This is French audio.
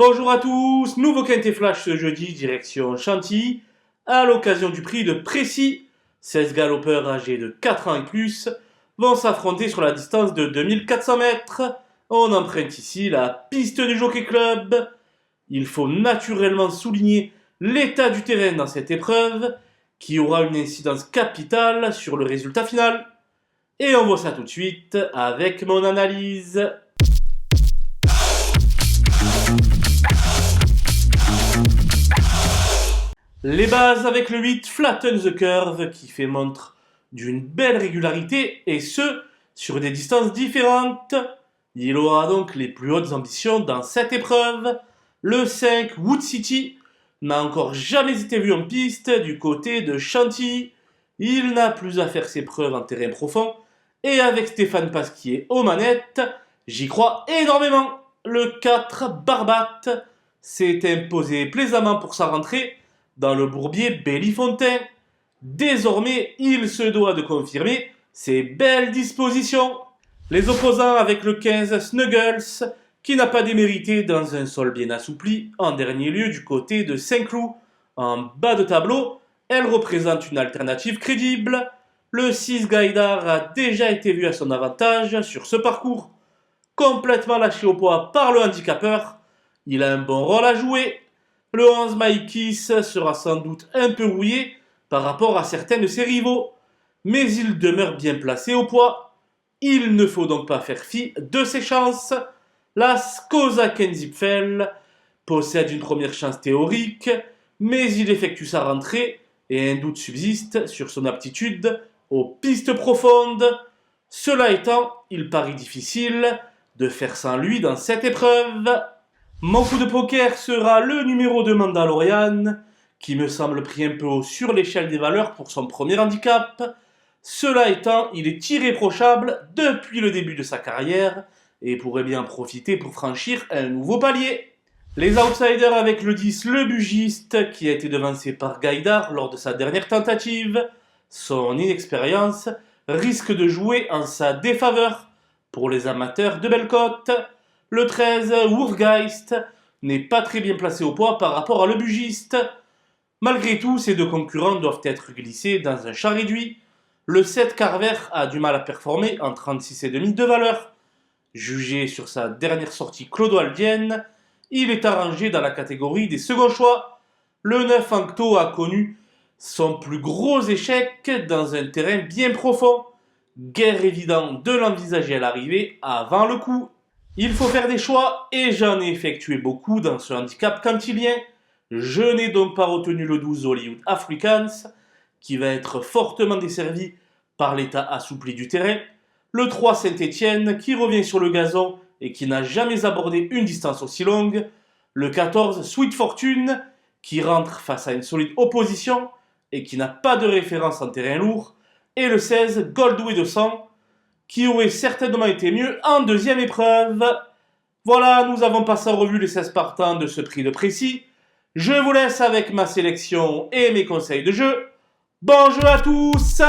Bonjour à tous, nouveau Quintet Flash ce jeudi, direction Chantilly, à l'occasion du prix de Précy. 16 galopeurs âgés de 4 ans et plus vont s'affronter sur la distance de 2400 mètres. On emprunte ici la piste du Jockey Club. Il faut naturellement souligner l'état du terrain dans cette épreuve, qui aura une incidence capitale sur le résultat final. Et on voit ça tout de suite avec mon analyse. Les bases avec le 8 Flatten the Curve qui fait montre d'une belle régularité et ce, sur des distances différentes. Il aura donc les plus hautes ambitions dans cette épreuve. Le 5 Wood City n'a encore jamais été vu en piste du côté de Chantilly. Il n'a plus à faire ses preuves en terrain profond et avec Stéphane Pasquier aux manettes, j'y crois énormément. Le 4 Barbate s'est imposé plaisamment pour sa rentrée dans le bourbier Bellifontaine. Désormais, il se doit de confirmer ses belles dispositions. Les opposants avec le 15 Snuggles, qui n'a pas démérité dans un sol bien assoupli, en dernier lieu du côté de Saint-Cloud. En bas de tableau, elle représente une alternative crédible. Le 6 Gaïdar a déjà été vu à son avantage sur ce parcours. Complètement lâché au poids par le handicapeur, il a un bon rôle à jouer. Le 11 Maïkis sera sans doute un peu rouillé par rapport à certains de ses rivaux, mais il demeure bien placé au poids. Il ne faut donc pas faire fi de ses chances. La Skoza Kenzipfel possède une première chance théorique, mais il effectue sa rentrée et un doute subsiste sur son aptitude aux pistes profondes. Cela étant, il paraît difficile de faire sans lui dans cette épreuve. Mon coup de poker sera le numéro 2 Mandalorian, qui me semble pris un peu haut sur l'échelle des valeurs pour son premier handicap. Cela étant, il est irréprochable depuis le début de sa carrière et pourrait bien en profiter pour franchir un nouveau palier. Les outsiders avec le 10, le Bugiste, qui a été devancé par Gaïdar lors de sa dernière tentative. Son inexpérience risque de jouer en sa défaveur pour les amateurs de belle cote. Le 13, Wurgeist, n'est pas très bien placé au poids par rapport à le Bugiste. Malgré tout, ces deux concurrents doivent être glissés dans un champ réduit. Le 7, Carver, a du mal à performer en 36,5 de valeur. Jugé sur sa dernière sortie clodoaldienne, il est arrangé dans la catégorie des seconds choix. Le 9, Ancto, a connu son plus gros échec dans un terrain bien profond. Guère évident de l'envisager à l'arrivée avant le coup. Il faut faire des choix et j'en ai effectué beaucoup dans ce handicap cantilien. Je n'ai donc pas retenu le 12 Hollywood Africans, qui va être fortement desservi par l'état assoupli du terrain. Le 3 Saint-Étienne, qui revient sur le gazon et qui n'a jamais abordé une distance aussi longue. Le 14 Sweet Fortune, qui rentre face à une solide opposition et qui n'a pas de référence en terrain lourd. Et le 16 Goldway 200, qui aurait certainement été mieux en deuxième épreuve. Voilà, nous avons passé en revue les 16 partants de ce prix de Précy. Je vous laisse avec ma sélection et mes conseils de jeu. Bon jeu à tous!